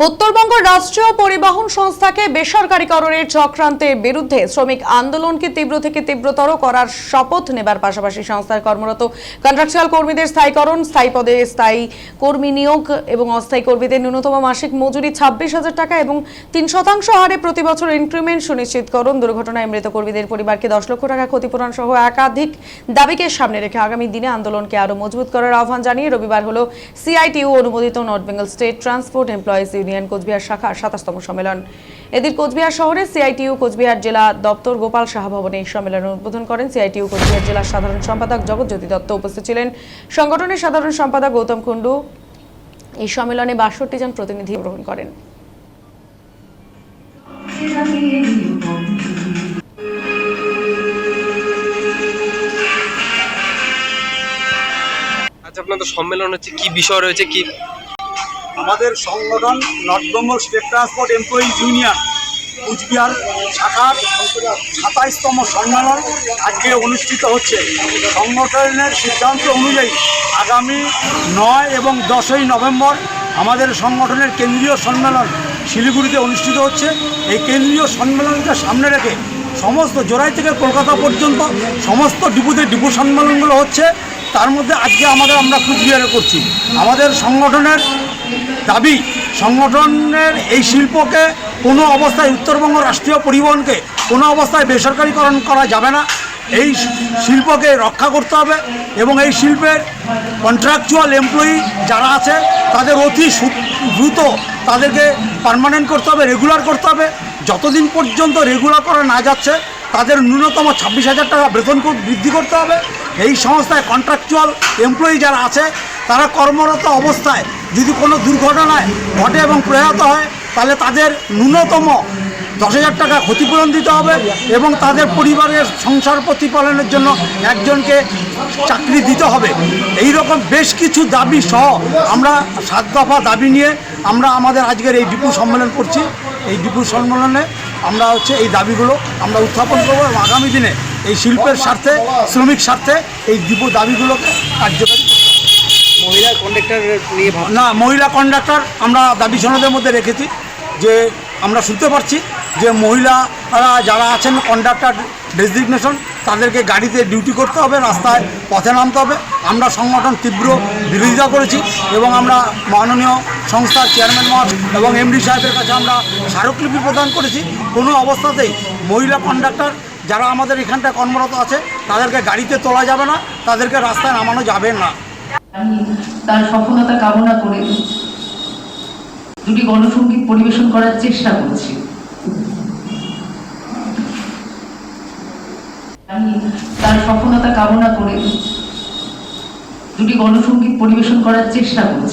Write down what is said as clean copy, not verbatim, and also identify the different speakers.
Speaker 1: উত্তরবঙ্গ রাষ্ট্রীয় পরিবহন সংস্থাকে বেসরকারীকরণের চক্রান্তের বিরুদ্ধে শ্রমিক আন্দোলনকে তীব্র থেকে তীব্রতর করার শপথ নেবার পাশাপাশি সংস্থার কর্মরত কন্ট্রাকচুয়াল কর্মীদের স্থায়ীকরণ, স্থায়ী পদে স্থায়ী কর্মী নিয়োগ এবং অস্থায়ী কর্মীদের ন্যূনতম মাসিক মজুরি 26,000 টাকা এবং 3% হারে প্রতি বছর ইনক্রিমেন্ট সুনিশ্চিতকরণ, দুর্ঘটনায় মৃত কর্মীদের পরিবারকে 10 লক্ষ টাকা ক্ষতিপূরণ সহ একাধিক দাবিকে সামনে রেখে আগামী দিনে আন্দোলনকে আরো মজবুত করার আহ্বান জানিয়ে রবিবার হলো সিআইটিইউ অনুমোদিত North Bengal state transport employees union Coochbehar শাখার 27তম সম্মেলন। এদিন কোচবিহার শহরে সিআইটিইউ কোচবিহার জেলা দপ্তর গোপাল সাহা ভবনে এই সম্মেলনের উদ্বোধন করেন সিআইটিইউ কোচবিহার জেলার সাধারণ সম্পাদক জগৎজ্যোতি দত্ত। উপস্থিত ছিলেন সংগঠনের সাধারণ সম্পাদক গৌতম কুণ্ডু। এই সম্মেলনে 62 জন প্রতিনিধি গ্রহণ করেন।
Speaker 2: আচ্ছা, আপনাদের সম্মেলন হচ্ছে কি বিষয় রয়েছে? কি
Speaker 3: আমাদের সংগঠন North Bengal state transport employees union Coochbehar শাখার 27তম সম্মেলন আজকে অনুষ্ঠিত হচ্ছে। সংগঠনের সিদ্ধান্ত অনুযায়ী আগামী 9 এবং 10ই নভেম্বর আমাদের সংগঠনের কেন্দ্রীয় সম্মেলন শিলিগুড়িতে অনুষ্ঠিত হচ্ছে। এই কেন্দ্রীয় সম্মেলনকে সামনে রেখে সমস্ত জোড়াই থেকে কলকাতা পর্যন্ত সমস্ত ডিপুতে ডিপু সম্মেলনগুলো হচ্ছে। তার মধ্যে আজকে আমরা কুচবিহারে করছি। আমাদের সংগঠনের দাবি, সংগঠনের এই শিল্পকে কোনো অবস্থায়, উত্তরবঙ্গ রাষ্ট্রীয় পরিবহনকে কোনো অবস্থায় বেসরকারীকরণ করা যাবে না। এই শিল্পকে রক্ষা করতে হবে এবং এই শিল্পের কন্ট্রাকচুয়াল এমপ্লয়ি যারা আছে তাদের অতি দ্রুত তাদেরকে পার্মানেন্ট করতে হবে, রেগুলার করতে হবে। যতদিন পর্যন্ত রেগুলার করা না যাচ্ছে তাদের ন্যূনতম 26,000 টাকা বেতন বৃদ্ধি করতে হবে। এই সংস্থায় কন্ট্রাকচুয়াল এমপ্লয়ি যারা আছে তারা কর্মরত অবস্থায় যদি কোনো দুর্ঘটনায় ঘটে এবং প্রয়াত হয় তাহলে তাদের ন্যূনতম 10,000 টাকা ক্ষতিপূরণ দিতে হবে এবং তাদের পরিবারের সংসার প্রতিপালনের জন্য একজনকে চাকরি দিতে হবে। এই রকম বেশ কিছু দাবি সহ আমরা 7 দফা দাবি নিয়ে আমরা আমাদের আজকের এই ডিপু সম্মেলন করছি। এই ডিপু সম্মেলনে আমরা এই দাবিগুলো আমরা উত্থাপন করবো এবং আগামী দিনে এই শিল্পের স্বার্থে, শ্রমিক স্বার্থে এই ডিপু দাবিগুলোকে কার্যকরী করব।
Speaker 2: মহিলা কন্ডাক্টর নিয়ে
Speaker 3: মহিলা কন্ডাক্টর আমরা দাবি সনদের মধ্যে রেখেছি যে আমরা শুনতে পাচ্ছি যে মহিলারা যারা আছেন কন্ডাক্টর ডেজিগনেশন তাদেরকে গাড়িতে ডিউটি করতে হবে, রাস্তায় পথে নামতে হবে। আমরা সংগঠন তীব্র বিরোধিতা করেছি এবং আমরা মাননীয় সংস্থার চেয়ারম্যান মহাশয় এবং এমডি সাহেবের কাছে আমরা স্মারকলিপি প্রদান করেছি। কোনো অবস্থাতেই মহিলা কন্ডাক্টর যারা আমাদের এখানটায় কর্মরত আছে তাদেরকে গাড়িতে তোলা যাবে না, তাদেরকে রাস্তায় নামানো যাবে না।
Speaker 4: তার সফলতা কামনা করে দুটি গণসঙ্গীত পরিবেশন করার চেষ্টা করছি। আমি তার সফলতা কামনা করে দুটি গণসঙ্গীত পরিবেশন করার চেষ্টা করছি।